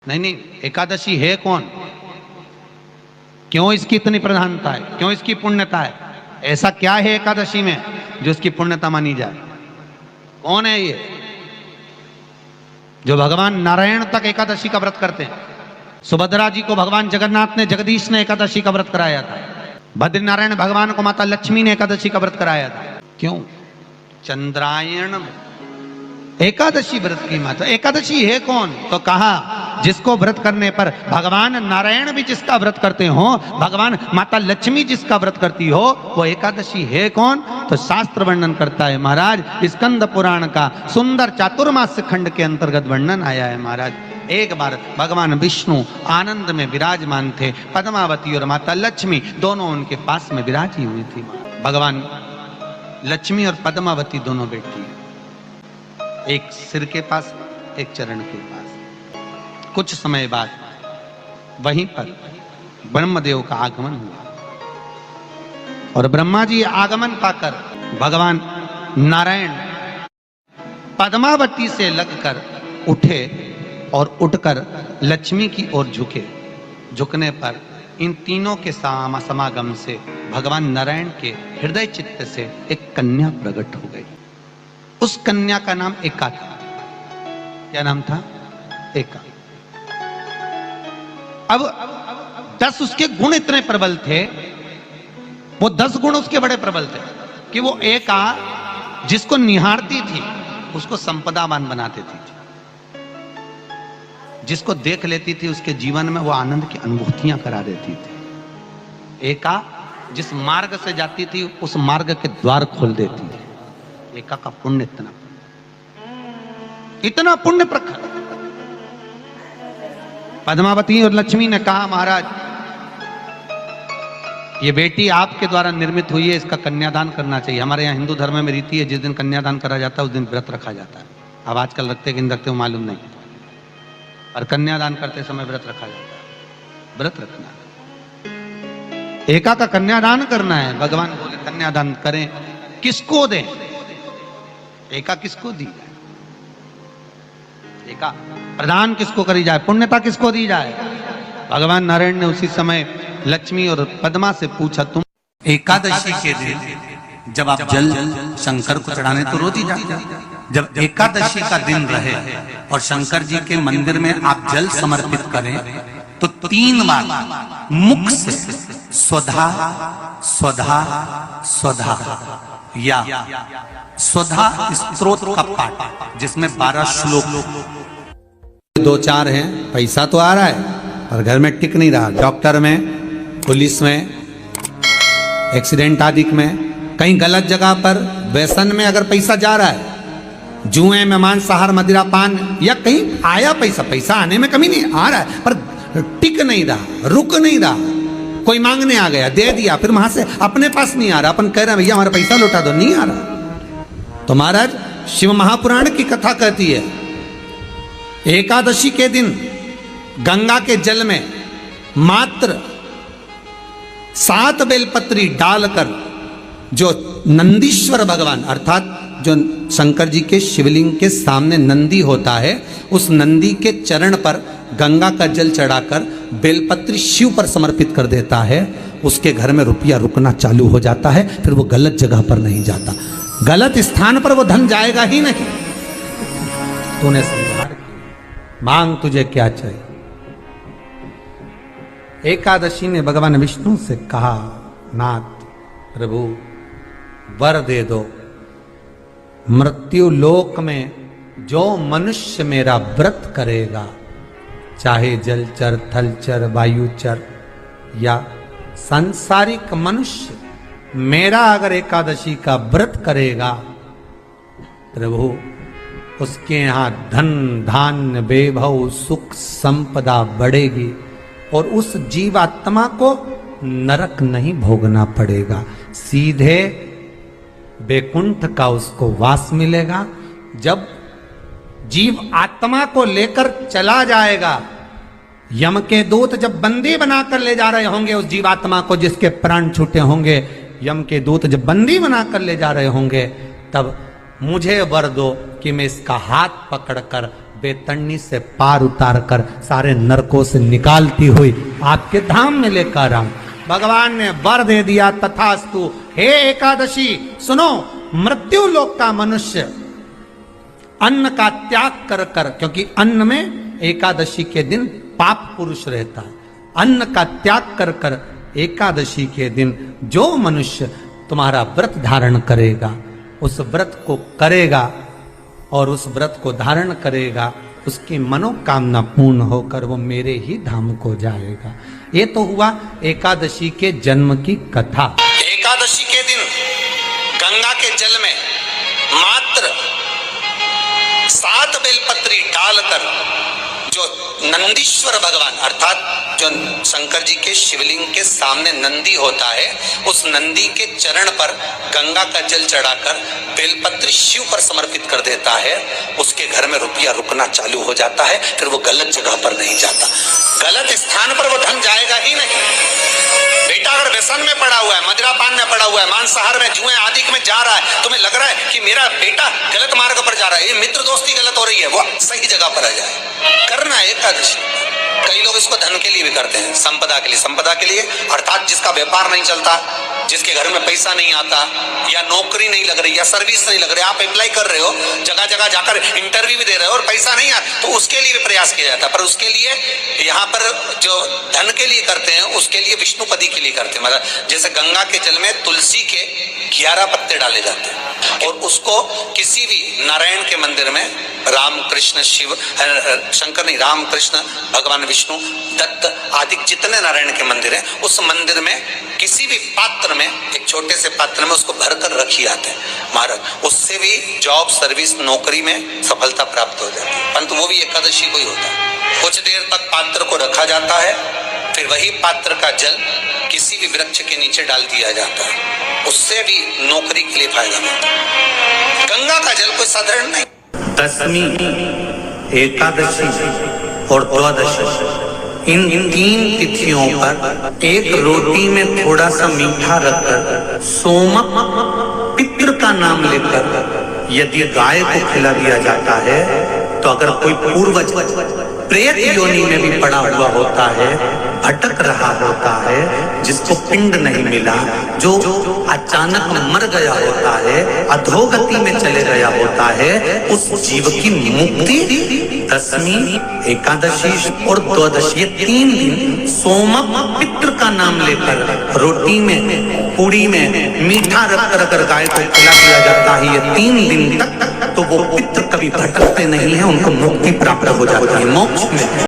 नहीं नहीं, एकादशी है कौन, क्यों इसकी इतनी प्रधानता है, क्यों इसकी पुण्यता है, ऐसा क्या है एकादशी में जो इसकी पुण्यता मानी जाए? कौन है ये जो भगवान नारायण तक एकादशी का व्रत करते हैं? सुभद्रा जी को भगवान जगन्नाथ ने, जगदीश ने एकादशी का व्रत कराया था। बद्रीनारायण भगवान को माता लक्ष्मी ने एकादशी का व्रत कराया था। क्यों? चंद्रायण एकादशी व्रत की माता। एकादशी है कौन? तो कहा जिसको व्रत करने पर भगवान नारायण भी जिसका व्रत करते हो, भगवान माता लक्ष्मी जिसका व्रत करती हो, वो एकादशी है कौन? तो शास्त्र वर्णन करता है महाराज, स्कंद पुराण का सुंदर चातुर्मास्य खंड के अंतर्गत वर्णन आया है महाराज। एक बार भगवान विष्णु आनंद में विराजमान थे, पद्मावती और माता लक्ष्मी दोनों उनके पास में विराजी हुई थी। भगवान लक्ष्मी और पद्मावती दोनों बैठी, एक सिर के पास, एक चरण के पास। कुछ समय बाद वहीं पर ब्रह्मदेव का आगमन हुआ और ब्रह्मा जी आगमन पाकर भगवान नारायण पद्मावती से लगकर उठे और उठकर लक्ष्मी की ओर झुके। झुकने पर इन तीनों के समागम से भगवान नारायण के हृदय चित्त से एक कन्या प्रकट हो गई। उस कन्या का नाम एका था। क्या नाम था? एका। अब 10 उसके गुण इतने प्रबल थे, वो 10 गुण उसके बड़े प्रबल थे कि वो एका जिसको निहारती थी उसको संपदावान बना देती थी। जिसको देख लेती थी उसके जीवन में वो आनंद की अनुभूतियां करा देती थी। एका जिस मार्ग से जाती थी उस मार्ग के द्वार खोल देती थी। एका का पुण्य इतना पुण्य प्रखर। पद्मावती और लक्ष्मी ने कहा महाराज ये बेटी आपके द्वारा निर्मित हुई है, इसका कन्यादान करना चाहिए। हमारे यहाँ हिंदू धर्म में रीति है, जिस दिन कन्यादान करा जाता है उस दिन व्रत रखा जाता है। अब आजकल रखते कि नहीं रखते हो मालूम नहीं, और कन्यादान करते समय व्रत रखा जाता है। व्रत रखना है, एका का कन्यादान करना है। भगवान बोले कन्यादान करें, किसको दें? एका किसको दी जाए? एका प्रदान किसको करी जाए? पुण्यता किसको दी जाए? भगवान नारायण ने उसी समय लक्ष्मी और पद्मा से पूछा, तुम एकादशी के दिन जब आप जल शंकर को चढ़ाने तो रोज ही जाते, जब एकादशी का दिन रहे और शंकर जी के मंदिर में आप जल समर्पित करें तो 3 बार मुख से स्वधा स्वधा स्वधा या स्वधा स्तोत्र का पाठ, जिसमें 12 श्लोक 2-4 हैं। पैसा तो आ रहा है पर घर में टिक नहीं रहा। डॉक्टर में, पुलिस में, एक्सीडेंट आदि में, कहीं गलत जगह पर, व्यसन में अगर पैसा जा रहा है, जुए में, मांसाहार, मदिरा पान, या कहीं आया पैसा, पैसा आने में कमी नहीं, आ रहा है पर टिक नहीं रहा, रुक नहीं रहा। कोई मांगने आ गया, दे दिया, फिर वहां से अपने पास नहीं आ रहा, अपन कह रहे हैं भैया हमारा पैसा लौटा दो, नहीं आ रहा। तो महाराज शिव महापुराण की कथा कहती है एकादशी के दिन गंगा के जल में मात्र 7 बेलपत्री डालकर जो नंदीश्वर भगवान अर्थात जो शंकर जी के शिवलिंग के सामने नंदी होता है, उस नंदी के चरण पर गंगा का जल चढ़ाकर बेलपत्री शिव पर समर्पित कर देता है, उसके घर में रुपया रुकना चालू हो जाता है। फिर वो गलत जगह पर नहीं जाता, गलत स्थान पर वो धन जाएगा ही नहीं। तूने समझा, मांग तुझे क्या चाहिए। एकादशी ने भगवान विष्णु से कहा, नाथ प्रभु वर दे दो, मृत्यु लोक में जो मनुष्य मेरा व्रत करेगा, चाहे जलचर, थलचर, वायुचर या सांसारिक मनुष्य, मेरा अगर एकादशी का व्रत करेगा, प्रभु उसके यहां धन धान्य वैभव सुख संपदा बढ़ेगी और उस जीवात्मा को नरक नहीं भोगना पड़ेगा, सीधे वैकुंठ का उसको वास मिलेगा। जब जीव आत्मा को लेकर चला जाएगा, यम के दूत जब बंदी बनाकर ले जा रहे होंगे उस जीवात्मा को जिसके प्राण छूटे होंगे, यम के दूत जब बंदी बनाकर ले जा रहे होंगे, तब मुझे वर दो कि मैं इसका हाथ पकड़कर बेतरनी से पार उतार कर सारे नरकों से निकालती हुई आपके धाम में लेकर आऊं। भगवान ने वर दे दिया, तथास्तु। हे एकादशी सुनो, मृत्यु लोक का मनुष्य अन्न का त्याग कर कर, क्योंकि अन्न में एकादशी के दिन पाप पुरुष रहता है, अन्न का त्याग कर कर एकादशी के दिन जो मनुष्य तुम्हारा व्रत धारण करेगा, उस व्रत को करेगा और उस व्रत को धारण करेगा, उसकी मनोकामना पूर्ण होकर वो मेरे ही धाम को जाएगा। ये तो हुआ एकादशी के जन्म की कथा। एकादशी के दिन गंगा के जल में मात्र 7 बेलपत्री डालकर जो नंदीश्वर भगवान अर्थात जो शंकर जी के शिवलिंग के सामने नंदी होता है, उस नंदी के चरण पर गंगा का जल चढ़ाकर बेलपत्री शिव पर समर्पित कर देता है, उसके घर में रुपया रुकना चालू हो जाता है। फिर वो गलत जगह पर नहीं जाता, गलत स्थान पर वो धन जाएगा ही नहीं। बेटा अगर व्यसन में पड़ा हुआ है, मदिरापान में पड़ा हुआ है, मांसाहार में, जुए आदि में जा रहा है, तुम्हें लग रहा है कि मेरा बेटा गलत मार्ग पर जा रहा है, ये मित्र दोस्ती गलत हो रही है, वो सही जगह पर आ जाए। करना है एकादशी। कई लोग इसको धन के लिए भी करते हैं, संपदा के लिए। संपदा के लिए अर्थात जिसका व्यापार नहीं चलता, जिसके घर में पैसा नहीं आता, या नौकरी नहीं लग रही, या सर्विस नहीं लग रही, आप अप्लाई कर रहे हो, जगह जगह जाकर इंटरव्यू भी दे रहे हो और पैसा नहीं आता, तो उसके लिए भी प्रयास किया जाता है। पर उसके लिए यहाँ पर जो धन के लिए करते हैं, उसके लिए विष्णुपदी के लिए करते हैं। मतलब जैसे गंगा के जल में तुलसी के 11 पत्ते डाले जाते हैं और उसको किसी भी नारायण के मंदिर में, राम कृष्ण शिव शंकर नहीं, राम कृष्ण भगवान विष्णु दत्त आदि जितने नारायण के मंदिर हैं, उस मंदिर में किसी भी पात्र में, एक छोटे से पात्र में उसको भरकर रखी जाते हैं महाराज। उससे भी जॉब सर्विस नौकरी में सफलता प्राप्त हो जाती है। परंतु वो भी एकादशी को ही होता है। कुछ देर तक पात्र को रखा जाता है, फिर वही पात्र का जल किसी भी वृक्ष के नीचे डाल दिया जाता है, उससे भी नौकरी के लिए फायदा मिलता है। गंगा का जल कोई साधारण नहीं। दशमी, एकादशी और द्वादशी, इन 3 तिथियों पर एक रोटी में थोड़ा सा मीठा रखकर सोमक पितृ का नाम लेकर यदि गाय को खिला दिया जाता है, तो अगर कोई पूर्वज प्रेत योनि में भी पड़ा हुआ होता है, भटक रहा होता है, जिसको पिंड नहीं मिला, जो अचानक मर गया होता है, अधोगति में चले गया होता है, उस जीव की मुक्ति दशमी, एकादशी और द्वादशी, ये 3 दिन सोमक पितृ का नाम लेकर रोटी में, पूड़ी में मीठा रखकर अगर गाय को खिला दिया जाता है ये 3 दिन तक, तो वो पितृ कभी भटकते नहीं है, उनको मुक्ति प्राप्त हो जाती है मोक्ष में।